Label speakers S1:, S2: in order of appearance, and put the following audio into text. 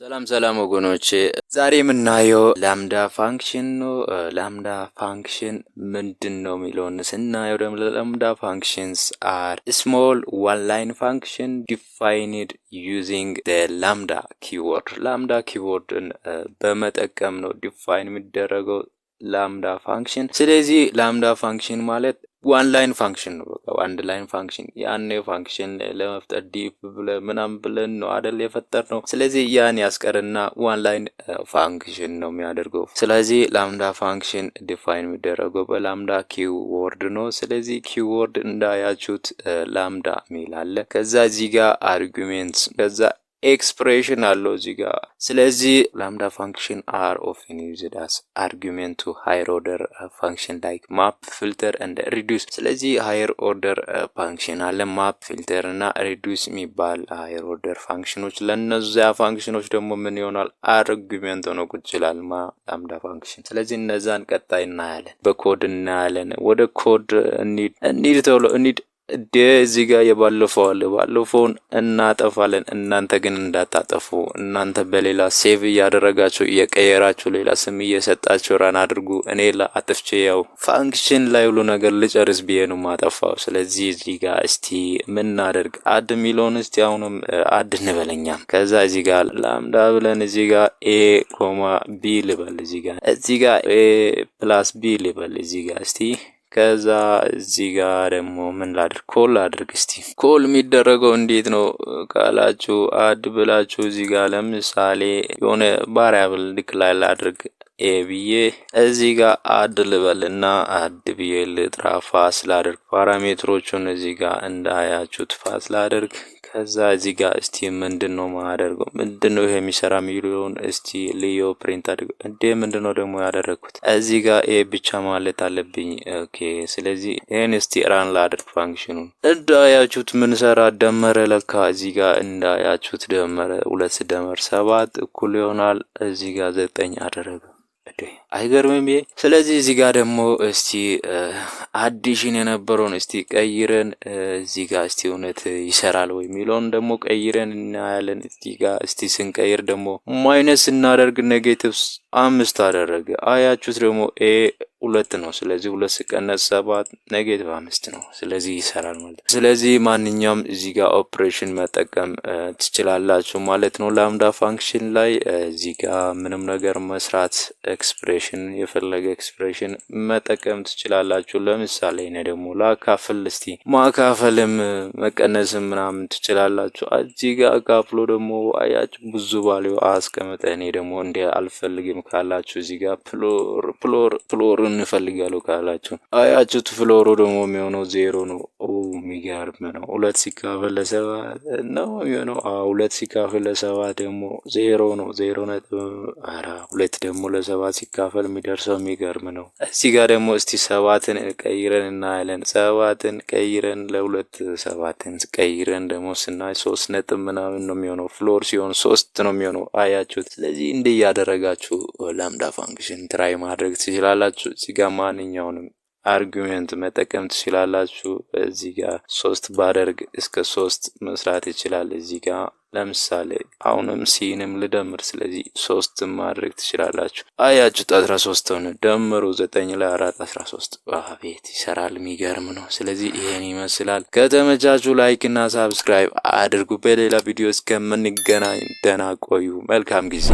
S1: ሰላም ሰላም ወገኖቼ ዛሬ የምናየው ላምዳ ፋንክሽን ነው። ላምዳ ፋንክሽን ምንድነው የሚለውን ስናየው ደግሞ ላምዳ ፋንክሽንስ አር ስሞል ዋን ላይን ፋንክሽን ዲፋይንድ ዩዚንግ ዘ ላምዳ ኪወርድ። ላምዳ ኪወርድን በመጠቀም ነው ዲፋይን የሚደረገው ላምዳ ፋንክሽን። ስለዚህ ላምዳ ፋንክሽን ማለት ዋን ላይን ፋንክሽን ነው። በቃ አንድ ላይን ፋንክሽን ያኔ ፋንክሽን ለመፍጠር ዲፍ ብለን ነው አይደል የፈጠርነው። ስለዚህ ያን ያስቀርና ዋን ላይን ፋንክሽን ነው የሚያደርገው። ስለዚህ ላምዳ ፋንክሽን ዲፋይን የሚደረገው በላምዳ ኪወርድ ነው። ስለዚህ ኪወርድ እንዳያችሁት ላምዳ ሚል አለ፣ ከዛ እዚህ ጋር አርጉሜንትስ፣ ከዛ ኤክስፕሬሽን አለው እዚህ ጋር። ስለዚህ ላምዳ ፋንክሽን አር ኦፍን ዩዝድ አስ አርጉሜንት ቱ ሃየር ኦርደር ፋንክሽን ላይክ ማፕ ፊልተር ኤንድ ሪዱስ። ስለዚህ ሃየር ኦርደር ፋንክሽን አለ፣ ማፕ ፊልተር እና ሪዱስ የሚባል ሃየር ኦርደር ፋንክሽኖች። ለነዚያ ፋንክሽኖች ደግሞ ምን ይሆናል? አርጉሜንት ሆኖ ቁጭ ይላል ላምዳ ፋንክሽን። ስለዚህ እነዛን ቀጣይ እናያለን፣ በኮድ እናያለን። ወደ ኮድ እንሂድ ቶሎ እንሂድ። እዚህ ጋር የባለፈው አለ፣ ባለፈውን እናጠፋለን። እናንተ ግን እንዳታጠፉ፣ እናንተ በሌላ ሴቭ እያደረጋችሁ እየቀየራችሁ ሌላ ስም እየሰጣችሁ ራን አድርጉ። እኔ አጥፍቼ ያው ፋንክሽን ላይ ሁሉ ነገር ልጨርስ ብዬ ነው ማጠፋው። ስለዚህ እዚህ ጋር እስቲ ምን እናደርግ? አድ ሚለውን እስቲ አሁንም አድ እንበለኛም። ከዛ እዚህ ጋር ላምዳ ብለን እዚህ ጋር ኤ ኮማ ቢ ልበል፣ እዚህ ጋር ኤ ፕላስ ቢ ልበል እዚህ ጋር እስቲ። ከዛ እዚህ ጋር ደግሞ ምን ላድርግ? ኮል አድርግ እስቲ። ኮል የሚደረገው እንዴት ነው ካላችሁ አድ ብላችሁ እዚህ ጋር ለምሳሌ የሆነ ቫሪያብል ዲክላር አድርግ ኤ ብዬ እዚህ ጋር አድ ልበልና አድ ብዬ ልጥራ ፋስ ላድርግ። ፓራሜትሮቹን እዚህ ጋር እንዳያችሁት ፋስ ላድርግ። ከዛ እዚህ ጋር እስቲ ምንድነው ማደርገው? ምንድነው ይሄ የሚሰራ ሚሊዮን እስቲ ሊዮ ፕሪንት አድርገው። ምንድነው ደግሞ ያደረኩት? እዚህ ጋር ኤ ብቻ ማለት አለብኝ። ኦኬ ስለዚህ ይሄን እስቲ ራን ላድርግ ፋንክሽኑን። እንዳያችሁት ምን ሰራ? ደመረ። ለካ እዚህ ጋር እንዳያችሁት ደመረ። 2 ሲደመር 7 እኩል ይሆናል እዚህ ጋር 9 አደረገ። አይገርምም? ስለዚህ እዚህ ጋር ደግሞ እስቲ አዲሽን የነበረውን እስቲ ቀይረን እዚህ ጋር እስቲ እውነት ይሰራል ወይ የሚለውን ደግሞ ቀይረን እናያለን። እዚህ ጋር እስቲ ስንቀይር ደግሞ ማይነስ እናደርግ ኔጌቲቭስ 5 አደረገ። አያችሁት ደግሞ ኤ 2 ነው። ስለዚህ 2 ሲቀነስ 7 ኔጌቲቭ 5 ነው። ስለዚህ ይሰራል ማለት ነው። ስለዚህ ማንኛውም እዚህ ጋር ኦፕሬሽን መጠቀም ትችላላችሁ ማለት ነው ላምዳ ፋንክሽን ላይ። እዚህ ጋር ምንም ነገር መስራት ኤክስፕሬሽን፣ የፈለገ ኤክስፕሬሽን መጠቀም ትችላላችሁ። ለምሳሌ እኔ ደግሞ ላካፍል፣ እስቲ ማካፈልም መቀነስም ምናምን ትችላላችሁ። እዚህ ጋር አካፍሎ ደግሞ አያችሁ ብዙ ቫልዩ አስቀምጠ። እኔ ደግሞ እንደ አልፈልግም ካላችሁ እዚህ ጋር ፍሎር እንፈልጋለሁ ካላችሁ አያችሁት ፍሎሩ ደግሞ የሚሆነው 0 ነው። የሚገርም ነው። 2 ሲካፈል ለ7 ነው የሚሆነው። 2 ሲካፈል ለ7 ደግሞ 0 ነው። 0.2 ደግሞ ለ7 ሲካፈል የሚደርሰው የሚገርም ነው። እዚህ ጋር ደግሞ እስቲ 7ን ቀይረን እናያለን። 7ን ቀይረን ለ2 7ን ቀይረን ደግሞ ስናይ 3 ነጥብ ምናምን ነው የሚሆነው። ፍሎር ሲሆን 3 ነው የሚሆነው። አያችሁት። ስለዚህ እንዲህ ያደረጋችሁ ላምዳ ፋንክሽን ትራይ ማድረግ ትችላላችሁ። እዚህ ጋር ማንኛውንም አርጉሜንት መጠቀም ትችላላችሁ። እዚህ ጋር 3 ባደርግ እስከ 3 መስራት ይችላል። እዚህ ጋር ለምሳሌ አሁንም ሲንም ልደምር፣ ስለዚህ 3 ማድረግ ትችላላችሁ። አያችሁ 13 ሆነ። ደምሩ 9 ላይ 4 13። አቤት ይሰራል፣ የሚገርም ነው። ስለዚህ ይሄን ይመስላል። ከተመቻችሁ ላይክ እና ሳብስክራይብ አድርጉ። በሌላ ቪዲዮ እስከምንገናኝ ደህና ቆዩ። መልካም ጊዜ